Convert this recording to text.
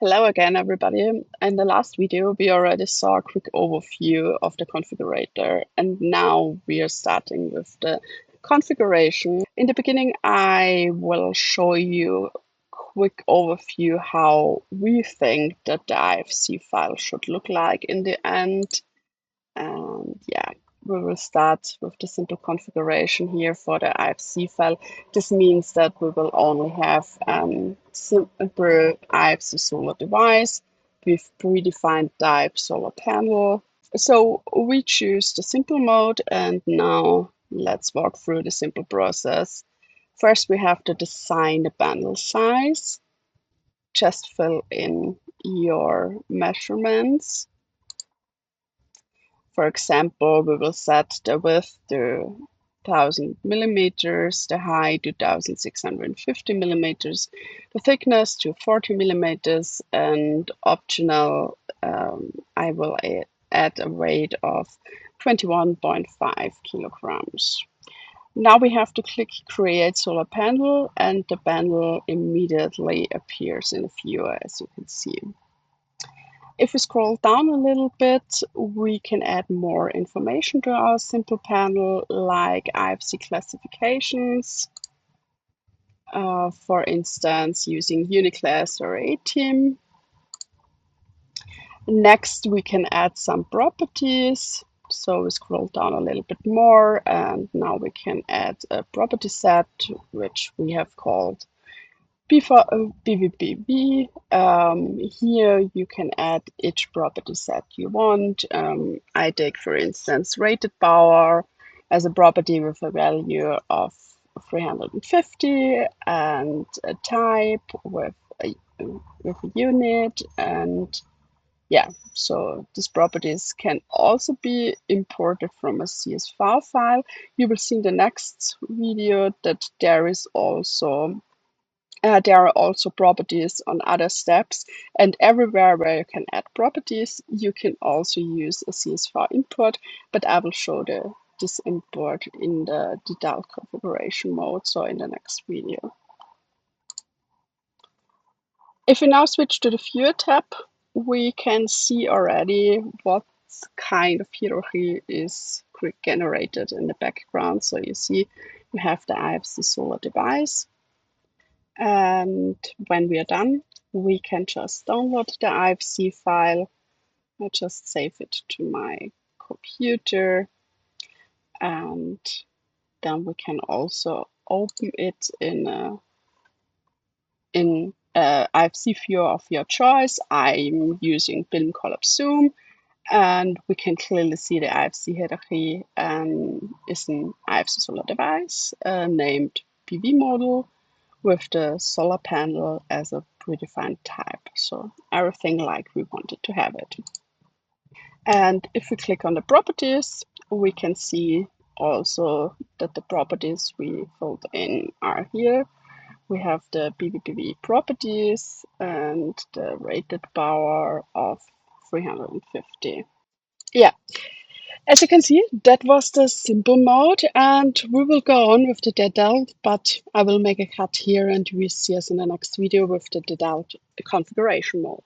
Hello again, everybody. In the last video, we already saw a quick overview of the configurator, and now we are starting with the configuration. In the beginning, I will show you a quick overview how we think that the IFC file should look like in the end. And yeah, we will start with the simple configuration here for the IFC file. This means that we will only have simple IFC solar device with predefined type solar panel. So we choose the simple mode, and now let's walk through the simple process. First, we have to define the panel size. Just fill in your measurements. For example, we will set the width to 1000 millimeters, the height to 1650 millimeters, the thickness to 40 millimeters, and optional, I will add a weight of 21.5 kilograms. Now we have to click Create Solar Panel, and the panel immediately appears in the viewer, as you can see. If we scroll down a little bit, we can add more information to our simple panel, like IFC classifications, for instance, using Uniclass or A-Team. Next, we can add some properties. So we scroll down a little bit more, and now we can add a property set, which we have called PV. Here you can add each property set you want. I take, for instance, rated power as a property with a value of 350 and a type with a unit. And yeah, so these properties can also be imported from a CSV file. You will see in the next video that there are also properties on other steps, and everywhere where you can add properties, you can also use a CSV import, but I will show this import in the Digitale configuration mode, so in the next video. If we now switch to the Viewer tab, we can see already what kind of hierarchy is quick generated in the background. So you see we have the IFC solar device. And when we are done, we can just download the IFC file. I just save it to my computer, and then we can also open it in IFC viewer of your choice. I'm using BIM Collapse Zoom, and we can clearly see the IFC hierarchy is an IFC solar device named PV model, with the solar panel as a predefined type. So everything like we wanted to have it. And if we click on the properties, we can see also that the properties we filled in are here. We have the PV properties and the rated power of 350. Yeah. As you can see, that was the simple mode, and we will go on with the Digitale, but I will make a cut here and we see us in the next video with the Digitale configuration mode.